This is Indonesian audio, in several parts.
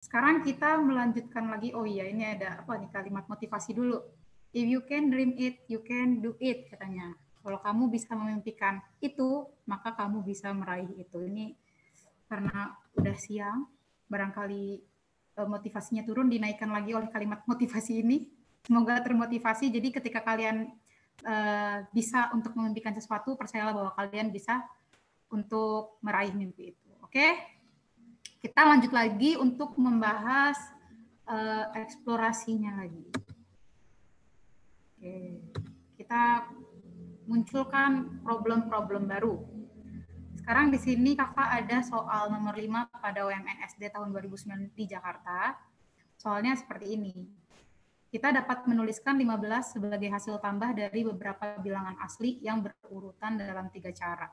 Sekarang kita melanjutkan lagi. Oh iya, ini ada apa nih, kalimat motivasi dulu. If you can dream it, you can do it, katanya. Kalau kamu bisa memimpikan itu, maka kamu bisa meraih itu. Ini karena udah siang, barangkali motivasinya turun, dinaikkan lagi oleh kalimat motivasi ini. Semoga termotivasi. Jadi ketika kalian bisa untuk memimpikan sesuatu, percayalah bahwa kalian bisa untuk meraih mimpi itu. Oke? Kita lanjut lagi untuk membahas eksplorasinya lagi. Oke. Kita munculkan problem-problem baru. Sekarang di sini Kakak ada soal nomor 5 pada UMN SD tahun 2009 di Jakarta. Soalnya seperti ini. Kita dapat menuliskan 15 sebagai hasil tambah dari beberapa bilangan asli yang berurutan dalam 3 cara.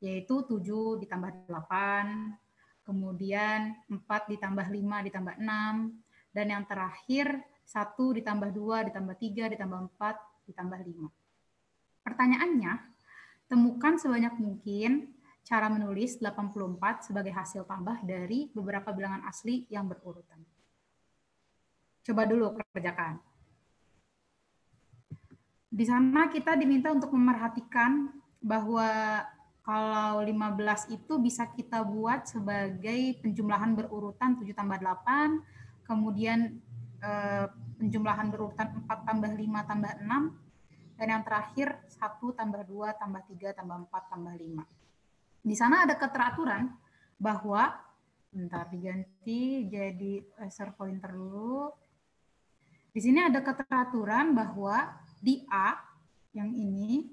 Yaitu 7 ditambah 8, kemudian 4 ditambah 5 ditambah 6, dan yang terakhir 1 ditambah 2 ditambah 3 ditambah 4 ditambah 5. Pertanyaannya, temukan sebanyak mungkin cara menulis 84 sebagai hasil tambah dari beberapa bilangan asli yang berurutan. Coba dulu kerjakan. Di sana kita diminta untuk memerhatikan bahwa kalau 15 itu bisa kita buat sebagai penjumlahan berurutan 7 tambah 8, kemudian penjumlahan berurutan 4 tambah 5 tambah 6, dan yang terakhir 1 tambah 2 tambah 3 tambah 4 tambah 5. Di sana ada keteraturan bahwa, bentar diganti jadi laser pointer dulu. Di sini ada keteraturan bahwa di A yang ini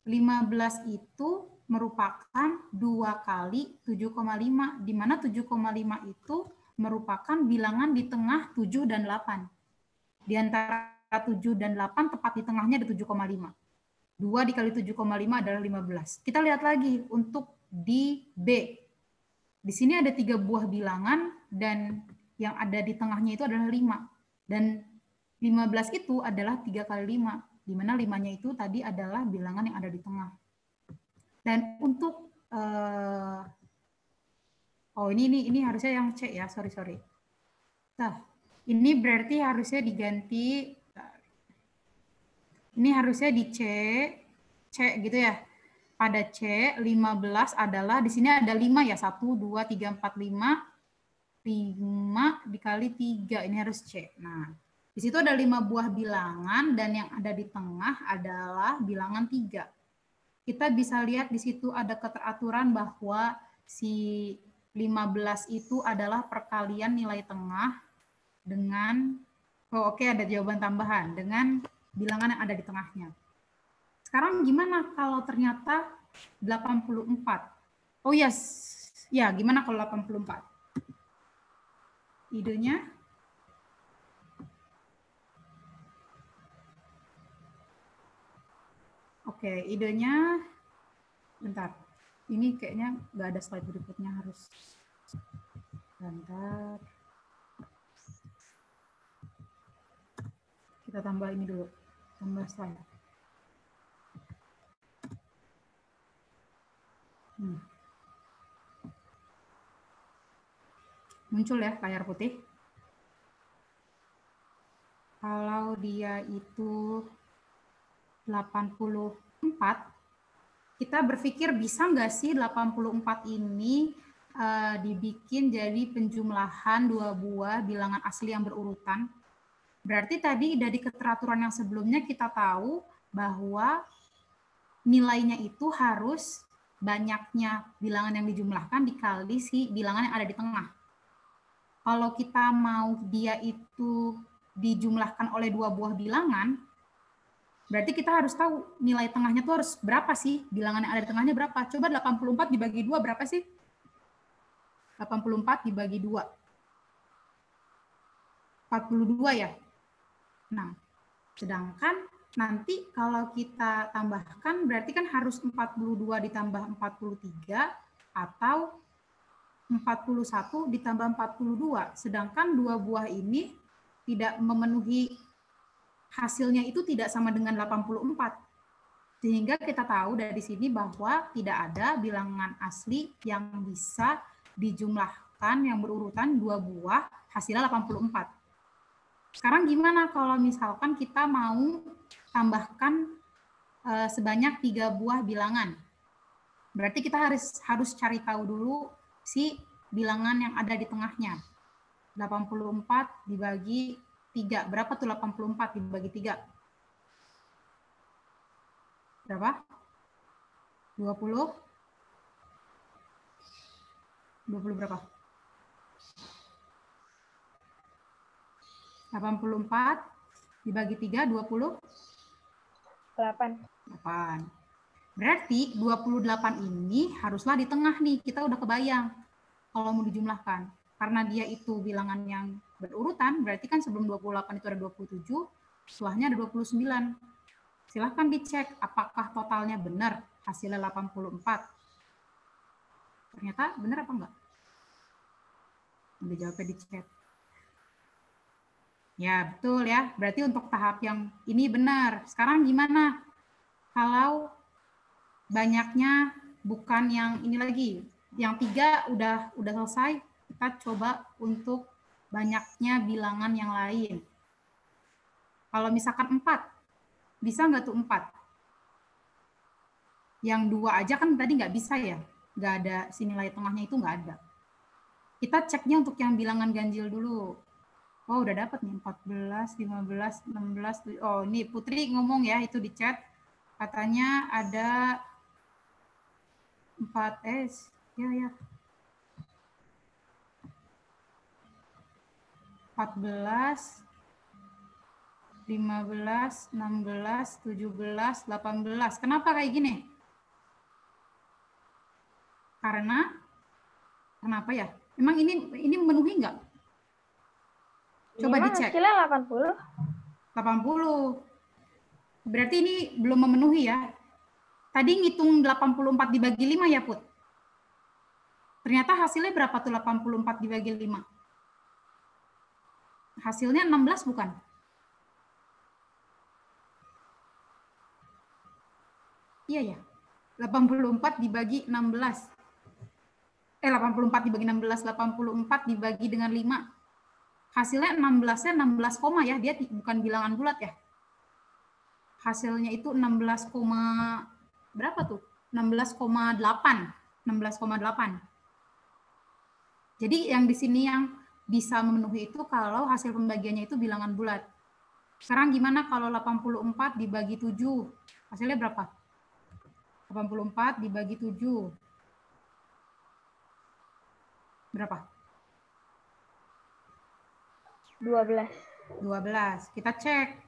15 itu merupakan 2 kali 7,5, di mana 7,5 itu merupakan bilangan di tengah 7 dan 8. Di antara 7 dan 8 tepat di tengahnya ada 7,5. 2 dikali 7,5 adalah 15. Kita lihat lagi untuk di B. Di sini ada 3 buah bilangan dan yang ada di tengahnya itu adalah 5. Dan 15 itu adalah 3 kali 5, di mana 5-nya itu tadi adalah bilangan yang ada di tengah. Dan untuk ini harusnya yang C ya, sorry. Nah, ini berarti harusnya diganti, ini harusnya di C gitu ya. Pada C 15 adalah, di sini ada 5 ya, 1, 2, 3, 4, 5, 5 dikali 3, ini harus C. Nah, di situ ada 5 buah bilangan dan yang ada di tengah adalah bilangan 3. Kita bisa lihat di situ ada keteraturan bahwa si 15 itu adalah perkalian nilai tengah dengan, ada jawaban tambahan, dengan bilangan yang ada di tengahnya. Sekarang gimana kalau ternyata 84? Oh yes, ya gimana kalau 84? Idenya? Oke, idenya, bentar. Ini kayaknya nggak ada slide berikutnya, harus. Bentar. Kita tambah ini dulu, tambah slide. Muncul ya layar putih. Kalau dia itu 84, kita berpikir bisa nggak sih 84 ini dibikin jadi penjumlahan 2 buah bilangan asli yang berurutan. Berarti tadi dari keteraturan yang sebelumnya kita tahu bahwa nilainya itu harus banyaknya bilangan yang dijumlahkan dikali si bilangan yang ada di tengah. Kalau kita mau dia itu dijumlahkan oleh 2 buah bilangan, berarti kita harus tahu nilai tengahnya tuh harus berapa sih? Bilangan yang ada di tengahnya berapa? Coba 84 dibagi 2 berapa sih? 84 dibagi 2. 42 ya? Nah, sedangkan nanti kalau kita tambahkan berarti kan harus 42 ditambah 43 atau 41 ditambah 42. Sedangkan 2 buah ini tidak memenuhi, hasilnya itu tidak sama dengan 84. Sehingga kita tahu dari sini bahwa tidak ada bilangan asli yang bisa dijumlahkan misalkan yang berurutan 2 buah, hasilnya 84. Sekarang gimana kalau misalkan kita mau tambahkan sebanyak 3 buah bilangan? Berarti kita harus cari tahu dulu si bilangan yang ada di tengahnya. 84 dibagi 3. Berapa tuh 84 dibagi 3? Berapa? 20? 20 berapa? 84 dibagi 3, 20? 8. Berarti 28 ini haruslah di tengah nih. Kita udah kebayang kalau mau dijumlahkan. Karena dia itu bilangan yang berurutan, berarti kan sebelum 28 itu ada 27, setelahnya ada 29. Silahkan dicek apakah totalnya benar, hasilnya 84. Ternyata benar apa enggak? Udah jawabnya di chat. Ya, betul ya. Berarti untuk tahap yang ini benar. Sekarang gimana? Kalau banyaknya bukan yang ini lagi. Yang 3 udah selesai, kita coba untuk banyaknya bilangan yang lain. Kalau misalkan 4, bisa nggak tuh 4? Yang 2 aja kan tadi nggak bisa ya. Nggak ada si nilai tengahnya itu nggak ada. Kita ceknya untuk yang bilangan ganjil dulu. Oh, udah dapat nih 14, 15, 16. Oh, ini Putri ngomong ya itu di chat. Katanya ada 4S. Ya. 14, 15, 16, 17, 18. Kenapa kayak gini? Kenapa ya? Emang ini memenuhi nggak? Coba dicek. Hasilnya 80. 80. Berarti ini belum memenuhi ya. Tadi ngitung 84 dibagi 5 ya, Put? Ternyata hasilnya berapa tuh 84 dibagi 5? Hasilnya 16 bukan? Iya ya. 84 dibagi 16. 84 dibagi 16, 84 dibagi dengan 5. Hasilnya 16-nya 16, ya, dia bukan bilangan bulat ya. Hasilnya itu 16, berapa tuh? 16,8. 16,8. Jadi yang di sini yang bisa memenuhi itu kalau hasil pembagiannya itu bilangan bulat. Sekarang gimana kalau 84 dibagi 7? Hasilnya berapa? 84 dibagi 7. Berapa? 12. 12. Kita cek.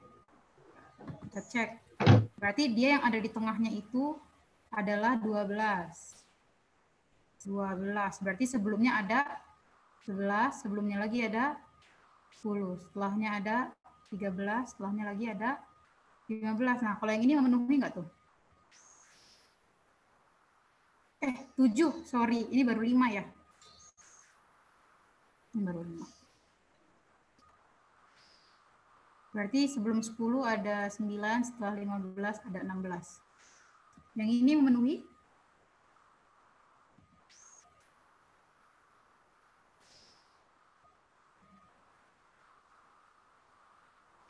Berarti dia yang ada di tengahnya itu adalah 12. 12. Berarti sebelumnya ada 11, sebelumnya lagi ada 10. Setelahnya ada 13, setelahnya lagi ada 15. Nah, kalau yang ini memenuhi nggak tuh? 7, sorry. Ini baru 5 ya. Ini baru 5. Berarti sebelum 10 ada 9, setelah 15 ada 16. Yang ini memenuhi?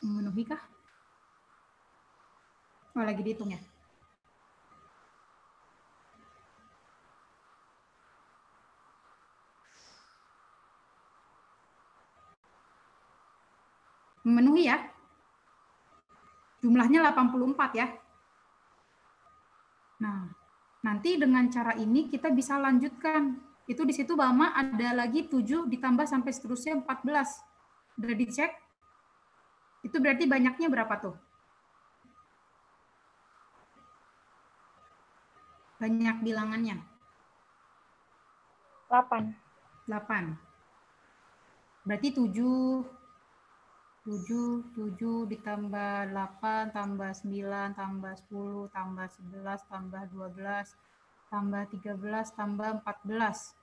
Memenuhi kah? Oh, lagi dihitung ya? Memenuhi ya? Jumlahnya 84 ya. Nah, nanti dengan cara ini kita bisa lanjutkan. Itu di situ Bama ada lagi 7 ditambah sampai seterusnya 14. Udah dicek? Itu berarti banyaknya berapa tuh? Banyak bilangannya. 8. 8. Berarti 7 ditambah 8 tambah 9 tambah 10 tambah 11 tambah 12 tambah 13 tambah 14.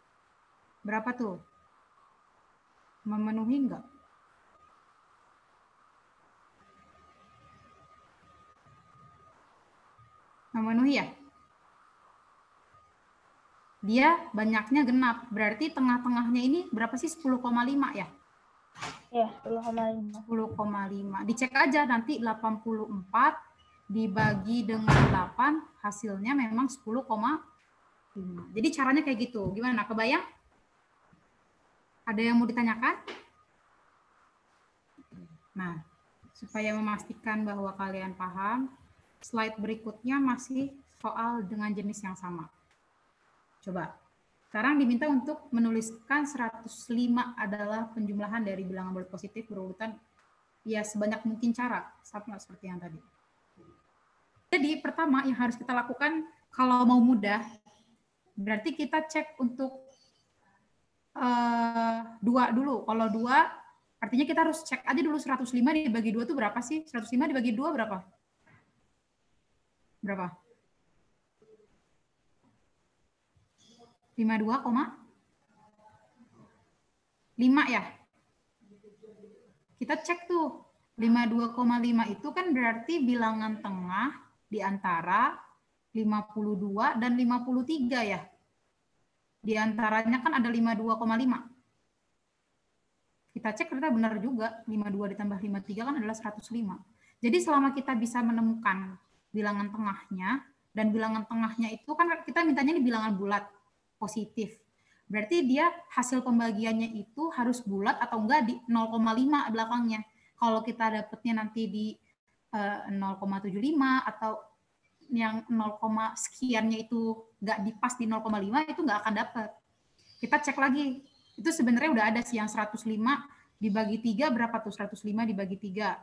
Berapa tuh? Memenuhi enggak? Memenuhi ya? dia banyaknya genap. Berarti tengah-tengahnya ini berapa sih? 10,5 ya? Ya, 10,5. 10,5. Dicek aja nanti 84 dibagi dengan 8 hasilnya memang 10,5. Jadi caranya kayak gitu. Gimana? Kebayang? Ada yang mau ditanyakan? Nah, supaya memastikan bahwa kalian paham, slide berikutnya masih soal dengan jenis yang sama. Coba. Sekarang diminta untuk menuliskan 105 adalah penjumlahan dari bilangan bulat positif berurutan ya sebanyak mungkin cara, sama seperti yang tadi. Jadi pertama yang harus kita lakukan kalau mau mudah, berarti kita cek untuk 2 dulu. Kalau 2, artinya kita harus cek aja dulu 105 dibagi 2 itu berapa sih? 105 dibagi 2 berapa? Berapa? 52,5 ya? Kita cek tuh. 52,5 itu kan berarti bilangan tengah di antara 52 dan 53 ya. Di antaranya kan ada 52,5. Kita cek ternyata benar juga, 52 ditambah 53 kan adalah 105. Jadi selama kita bisa menemukan bilangan tengahnya, dan bilangan tengahnya itu kan kita mintanya di bilangan bulat, positif. Berarti dia hasil pembagiannya itu harus bulat atau enggak di 0,5 belakangnya. Kalau kita dapatnya nanti di 0,75 atau yang 0, sekiannya itu enggak di pas di 0,5 itu enggak akan dapat. Kita cek lagi. Itu sebenarnya udah ada sih yang 105 dibagi 3 berapa tuh? 105 dibagi 3.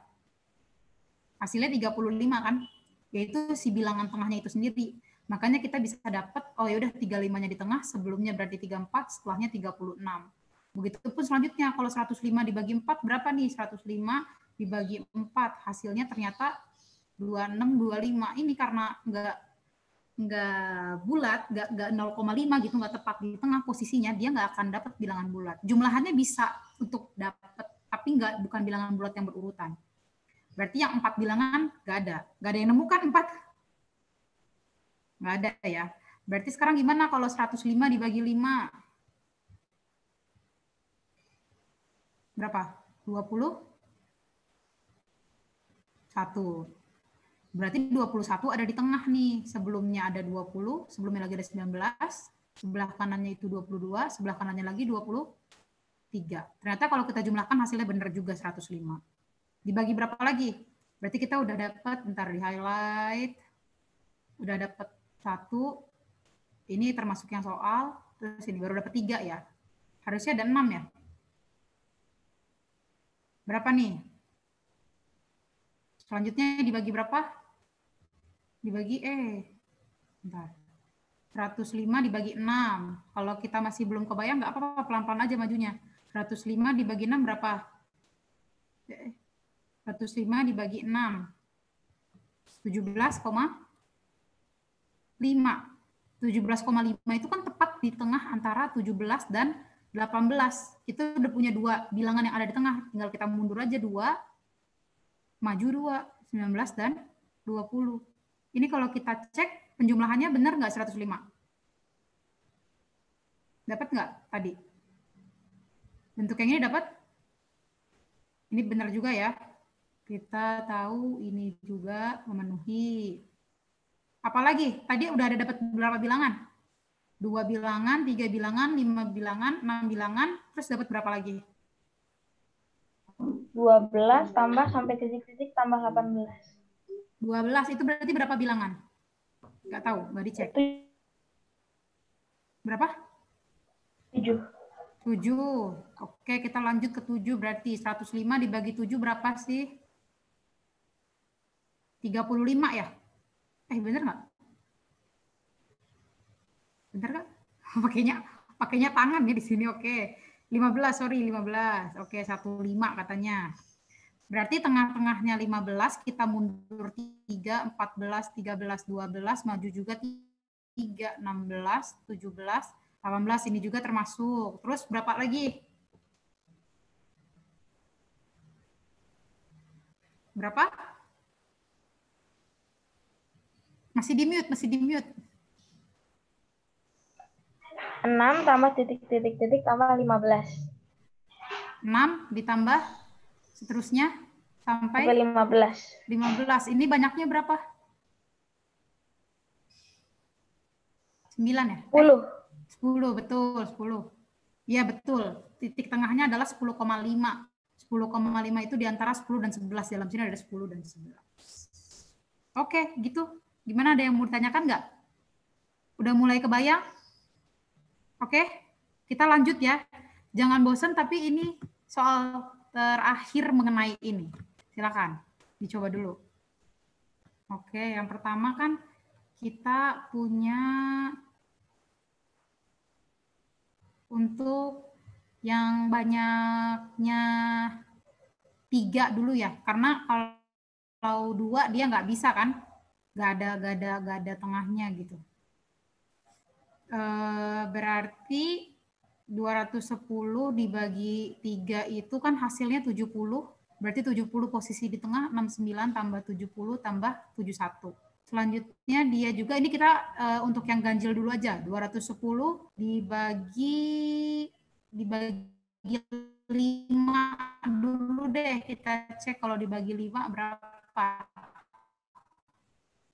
Hasilnya 35 kan? Yaitu si bilangan tengahnya itu sendiri. Makanya kita bisa dapat, oh ya udah 35-nya di tengah, sebelumnya berarti 34, setelahnya 36. Begitupun selanjutnya, kalau 105 dibagi 4, berapa nih? 105 dibagi 4, hasilnya ternyata 26, 25. Ini karena nggak bulat, nggak 0,5 gitu, nggak tepat di tengah posisinya, dia nggak akan dapat bilangan bulat. Jumlahannya bisa untuk dapat, tapi bukan bilangan bulat yang berurutan. Berarti yang 4 bilangan nggak ada yang nemu kan 4? Nggak ada ya. Berarti sekarang gimana kalau 105 dibagi 5? Berapa? 21. Berarti 21 ada di tengah nih. Sebelumnya ada 20, sebelumnya lagi ada 19, sebelah kanannya itu 22, sebelah kanannya lagi 23. Ternyata kalau kita jumlahkan hasilnya benar juga 105. Dibagi berapa lagi? Berarti kita udah dapat, bentar di highlight, udah dapat 1, ini termasuk yang soal, terus ini baru dapat 3 ya. Harusnya ada 6 ya. Berapa nih? Selanjutnya dibagi berapa? Dibagi bentar. 105 dibagi 6. Kalau kita masih belum kebayang, nggak apa-apa, pelan-pelan aja majunya. 105 dibagi 6 berapa? 105 dibagi 6. 17,5. 17,5 itu kan tepat di tengah antara 17 dan 18. Itu udah punya 2 bilangan yang ada di tengah. Tinggal kita mundur aja 2, maju 2, 19 dan 20. Ini kalau kita cek penjumlahannya benar nggak 105? Dapat nggak tadi? Bentuk yang ini dapat? Ini benar juga ya. Kita tahu ini juga memenuhi. Apalagi? Tadi udah ada dapat berapa bilangan? 2 bilangan, 3 bilangan, 5 bilangan, 6 bilangan, terus dapat berapa lagi? 12 tambah sampai titik-titik tambah 18. 12 itu berarti berapa bilangan? Nggak tahu, nggak dicek. Berapa? 7. 7. Oke, kita lanjut ke 7 berarti 105 dibagi 7 berapa sih? 35 ya? Bener nggak? Bener nggak? Pakainya tangan ya di sini, oke. 15, sorry, 15. Oke, 15 katanya. Berarti tengah-tengahnya 15, kita mundur 3, 14, 13, 12, maju juga 3, 16, 17, 18, ini juga termasuk. Terus berapa lagi? Berapa? Masih di mute, masih di mute. 6 tambah titik-titik-titik tambah 15. 6 ditambah seterusnya sampai 15. 15. Ini banyaknya berapa? 9 ya? 10. 10, betul, 10. Iya, betul. Titik tengahnya adalah 10,5. 10,5 itu di antara 10 dan 11. Dalam sini ada 10 dan 11. Oke, gitu. Gimana, ada yang mau ditanyakan nggak? Udah mulai kebayang? Oke, kita lanjut ya. Jangan bosan, tapi ini soal terakhir mengenai ini. Silakan, dicoba dulu. Oke, yang pertama kan kita punya untuk yang banyaknya 3 dulu ya, karena kalau 2 dia nggak bisa kan, nggak ada tengahnya gitu. Berarti 210 dibagi 3 itu kan hasilnya 70, berarti 70 posisi di tengah, 69 tambah 70 tambah 71. Selanjutnya dia juga, ini kita untuk yang ganjil dulu aja, 210 dibagi 5 dulu deh, kita cek kalau dibagi 5 berapa.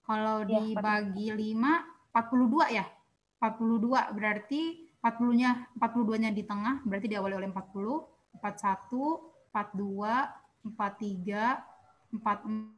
Kalau dibagi 5, 42 ya? 42 berarti 42-nya di tengah, berarti diawali oleh 40, 41, 42, 43, 44.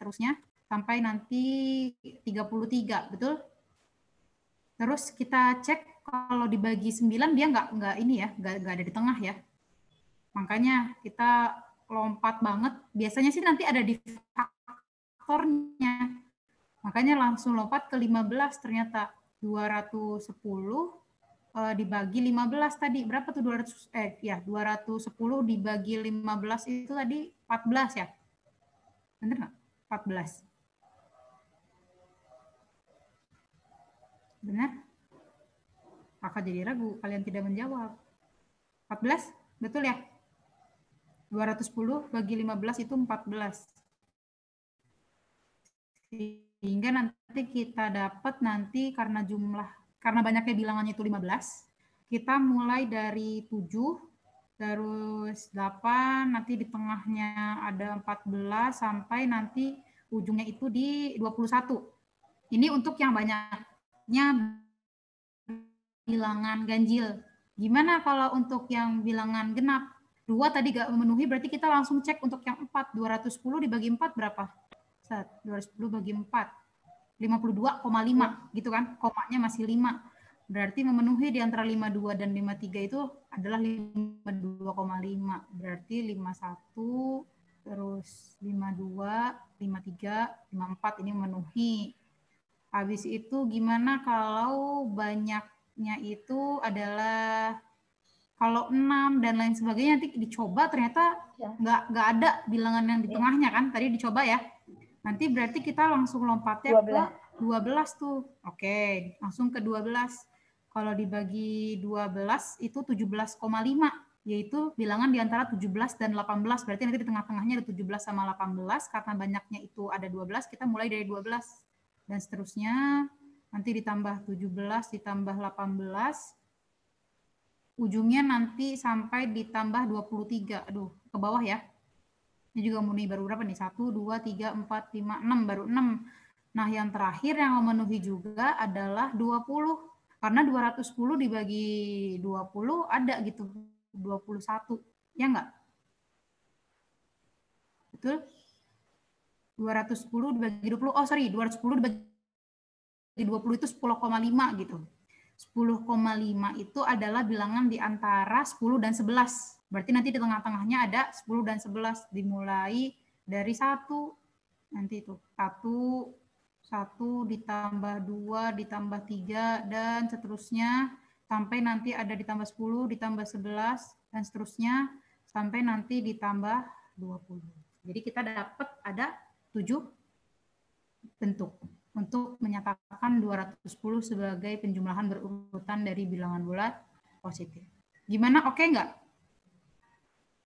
Seterusnya sampai nanti 33, betul? Terus kita cek kalau dibagi 9 dia nggak ini ya, nggak ada di tengah ya. Makanya kita lompat banget. Biasanya sih nanti ada di faktornya. Makanya langsung lompat ke 15, ternyata 210 dibagi 15 tadi. Berapa tuh 210 dibagi 15 itu tadi 14 ya? Bener nggak? 14. Benar? Kakak jadi ragu, kalian tidak menjawab. 14? Betul ya? 210 bagi 15 itu 14. Sehingga nanti kita dapat karena banyaknya bilangannya itu 15, kita mulai dari 7, terus 8, nanti di tengahnya ada 14, sampai nanti ujungnya itu di 21. Ini untuk yang banyaknya bilangan ganjil. Gimana kalau untuk yang bilangan genap? 2 tadi gak memenuhi, berarti kita langsung cek untuk yang 4. 210 dibagi 4 berapa? 210 bagi 4. 52,5 gitu kan, komanya masih 5, berarti memenuhi di antara 52 dan 53 itu adalah 52,5, berarti 51, terus 52, 53, 54 ini memenuhi. Habis itu gimana kalau banyaknya itu adalah kalau 6 dan lain sebagainya, nanti dicoba ternyata nggak ada bilangan yang di tengahnya kan, tadi dicoba ya. Nanti berarti kita langsung lompatnya 12. ke 12 tuh. Oke, langsung ke 12. Kalau dibagi 12 itu 17,5, yaitu bilangan di antara 17 dan 18. Berarti nanti di tengah-tengahnya ada 17 sama 18. Karena banyaknya itu ada 12, kita mulai dari 12. Dan seterusnya, nanti ditambah 17, ditambah 18. Ujungnya nanti sampai ditambah 23. Aduh, ke bawah ya. Ini juga memenuhi baru berapa nih? 1, 2, 3, 4, 5, 6. Baru 6. Nah, yang terakhir yang memenuhi juga adalah 20. Karena 210 dibagi 20 ada gitu. 21. Ya enggak? Betul? 210 dibagi 20. Oh, sorry. 210 dibagi 20 itu 10,5 gitu. 10,5 itu adalah bilangan di antara 10 dan 11. Berarti nanti di tengah-tengahnya ada 10 dan 11. Dimulai dari 1. Nanti itu 1 ditambah 2 ditambah 3 dan seterusnya sampai nanti ada ditambah 10 ditambah 11 dan seterusnya sampai nanti ditambah 20. Jadi kita dapat ada 7 bentuk untuk menyatakan 210 sebagai penjumlahan berurutan dari bilangan bulat positif. Gimana, oke nggak?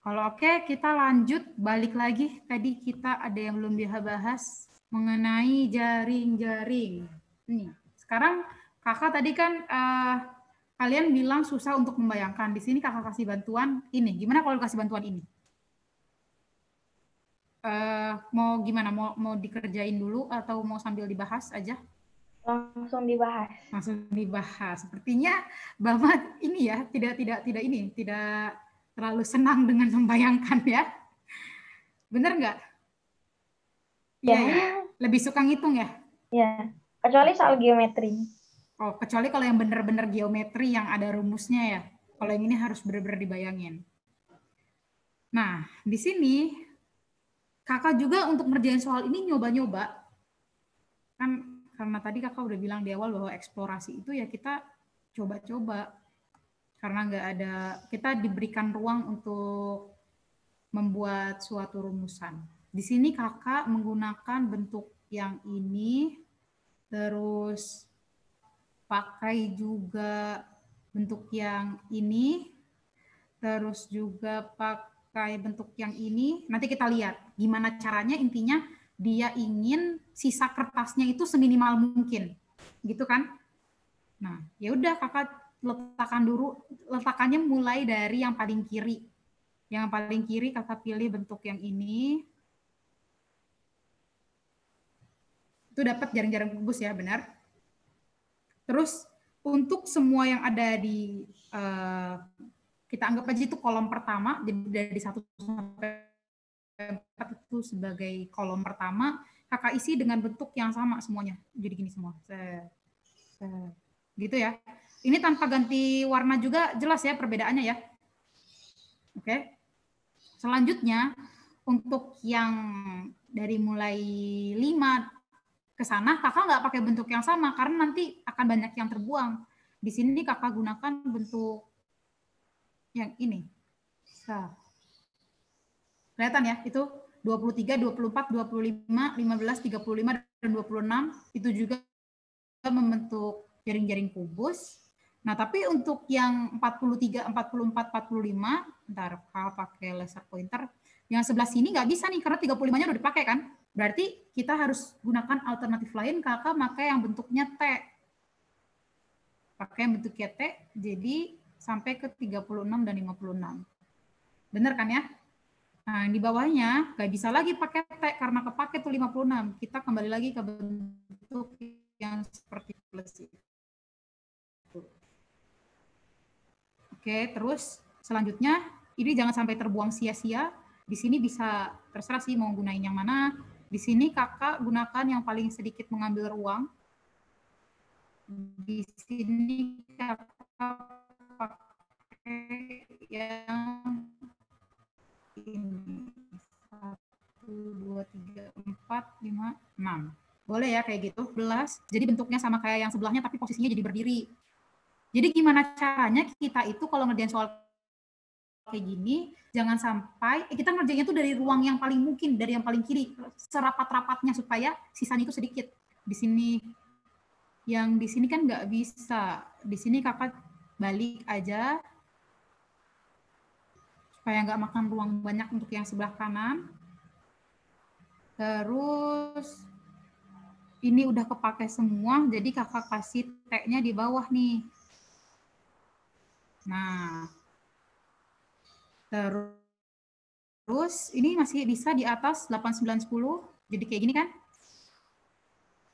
Kalau oke, kita lanjut balik lagi. Tadi kita ada yang belum bahas mengenai jaring-jaring. Nih, sekarang kakak tadi kan kalian bilang susah untuk membayangkan. Di sini kakak kasih bantuan ini. Gimana kalau kasih bantuan ini? Mau gimana? Mau dikerjain dulu atau mau sambil dibahas aja? Langsung dibahas. Langsung dibahas. Sepertinya Bamat ini ya tidak terlalu senang dengan membayangkan ya. Bener nggak? Iya ya. Lebih suka ngitung ya? Ya. Kecuali soal geometri. Oh, kecuali kalau yang bener-bener geometri yang ada rumusnya ya. Kalau yang ini harus bener-bener dibayangin. Nah, di sini kakak juga untuk ngerjain soal ini nyoba-nyoba. Kan karena tadi kakak udah bilang di awal bahwa eksplorasi itu ya kita coba-coba. Karena nggak ada, kita diberikan ruang untuk membuat suatu rumusan. Di sini kakak menggunakan bentuk yang ini, terus pakai juga bentuk yang ini, terus juga pakai bentuk yang ini. Nanti kita lihat gimana caranya, intinya dia ingin sisa kertasnya itu seminimal mungkin. Gitu kan? Nah, ya udah kakak letakannya mulai dari yang paling kiri. Yang paling kiri kakak pilih bentuk yang ini. Itu dapat jaring-jaring kubus ya, benar. Terus untuk semua yang ada di kita anggap aja itu kolom pertama, jadi dari 1 sampai 4 itu sebagai kolom pertama, kakak isi dengan bentuk yang sama semuanya. Jadi gini semua. Gitu ya. Ini tanpa ganti warna juga jelas ya perbedaannya ya. Oke. Selanjutnya untuk yang dari mulai 5 ke sana, kakak nggak pakai bentuk yang sama karena nanti akan banyak yang terbuang. Di sini kakak gunakan bentuk yang ini. Kelihatan ya, itu 23, 24, 25, 15, 35, dan 26. Itu juga membentuk jaring-jaring kubus. Nah, tapi untuk yang 43, 44, 45, ntar kakak pakai laser pointer, yang sebelah sini nggak bisa nih, karena 35-nya udah dipakai kan. Berarti kita harus gunakan alternatif lain, kakak pakai yang bentuknya T. Pakai yang bentuknya T, jadi sampai ke 36 dan 56. Bener kan ya? Nah, di bawahnya nggak bisa lagi pakai T, karena kepake tuh 56. Kita kembali lagi ke bentuk yang seperti plus itu. Oke, terus selanjutnya, ini jangan sampai terbuang sia-sia. Di sini bisa terserah sih mau gunain yang mana. Di sini kakak gunakan yang paling sedikit mengambil ruang. Di sini kakak pakai yang ini. 1, 2, 3, 4, 5, 6. Boleh ya kayak gitu, 11. Jadi bentuknya sama kayak yang sebelahnya tapi posisinya jadi berdiri. Jadi gimana caranya kita itu kalau ngerjain soal kayak gini, jangan sampai kita ngerjainnya tuh dari ruang yang paling mungkin, dari yang paling kiri, serapat-rapatnya supaya sisanya itu sedikit. Di sini, yang di sini kan nggak bisa. Di sini kakak balik aja supaya nggak makan ruang banyak untuk yang sebelah kanan. Terus ini udah kepake semua, jadi kakak kasih T-nya di bawah nih. Nah, terus ini masih bisa di atas 8, 9, 10. Jadi kayak gini kan.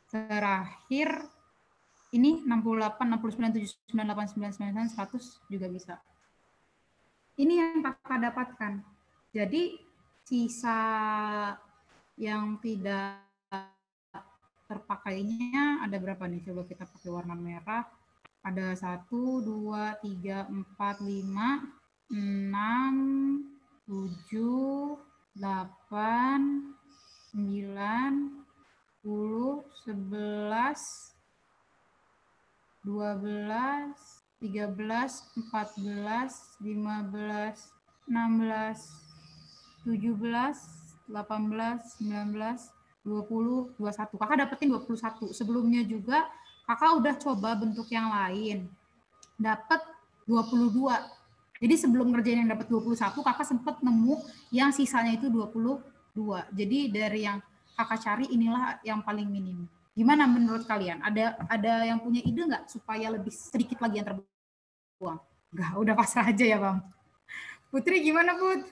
Terakhir ini 68, 69, 79, 89, 99, 100 juga bisa. Ini yang kakak dapatkan. Jadi sisa yang tidak terpakainya ada berapa nih? Coba kita pakai warna merah. Ada 1, 2, 3, 4, 5, 6, 7, 8, 9, 10, 11, 12, 13, 14, 15, 16, 17, 18, 19, 20, 21. Kakak dapetin 21. Sebelumnya juga kakak udah coba bentuk yang lain. Dapat 22. Jadi sebelum ngerjain yang dapat 21, kakak sempat nemu yang sisanya itu 22. Jadi dari yang kakak cari inilah yang paling minim. Gimana menurut kalian? Ada yang punya ide nggak supaya lebih sedikit lagi yang terbuang? Enggak, udah pasrah aja ya, Bang. Putri gimana, Put?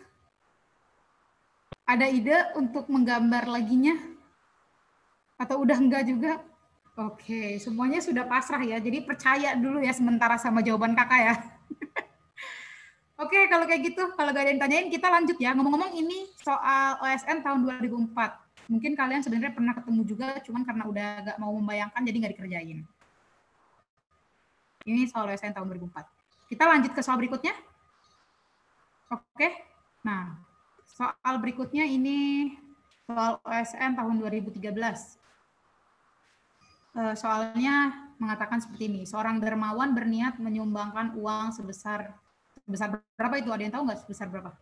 Ada ide untuk menggambar laginya? Atau udah enggak juga? Oke, semuanya sudah pasrah ya. Jadi percaya dulu ya sementara sama jawaban kakak ya. Oke, kalau kayak gitu, kalau gak ada yang tanyain, kita lanjut ya. Ngomong-ngomong ini soal OSN tahun 2004. Mungkin kalian sebenarnya pernah ketemu juga, cuman karena udah gak mau membayangkan, jadi gak dikerjain. Ini soal OSN tahun 2004. Kita lanjut ke soal berikutnya. Oke, nah soal berikutnya ini soal OSN tahun 2013. Soalnya mengatakan seperti ini, seorang dermawan berniat menyumbangkan uang sebesar berapa itu? Ada yang tahu nggak sebesar berapa?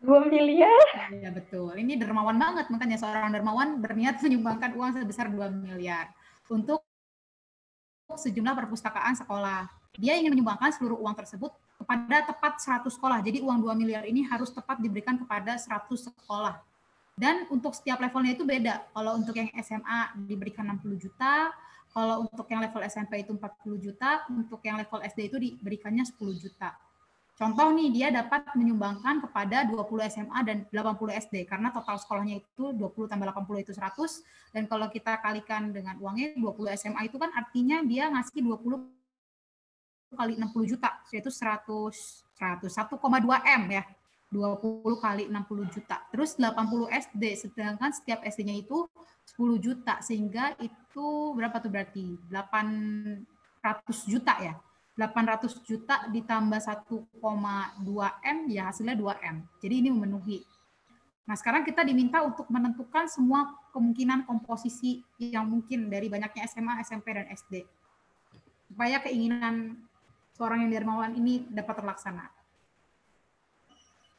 2 miliar. Ya betul, ini dermawan banget, makanya seorang dermawan berniat menyumbangkan uang sebesar 2 miliar untuk sejumlah perpustakaan sekolah. Dia ingin menyumbangkan seluruh uang tersebut kepada tepat 100 sekolah, jadi uang 2 miliar ini harus tepat diberikan kepada 100 sekolah. Dan untuk setiap levelnya itu beda. Kalau untuk yang SMA diberikan 60 juta, kalau untuk yang level SMP itu 40 juta, untuk yang level SD itu diberikannya 10 juta. Contoh nih, dia dapat menyumbangkan kepada 20 SMA dan 80 SD, karena total sekolahnya itu 20 tambah 80 itu 100, dan kalau kita kalikan dengan uangnya 20 SMA itu kan artinya dia ngasih 20 kali 60 juta, yaitu 1,2 M ya. 20 kali 60 juta. Terus 80 SD, sedangkan setiap SD-nya itu 10 juta, sehingga itu berapa tuh berarti? 800 juta ya. 800 juta ditambah 1,2 M, ya hasilnya 2 M. Jadi ini memenuhi. Nah, sekarang kita diminta untuk menentukan semua kemungkinan komposisi yang mungkin dari banyaknya SMA, SMP, dan SD. Supaya keinginan seorang yang dermawan ini dapat terlaksana.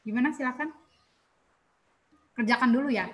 Gimana, silakan. Kerjakan dulu ya.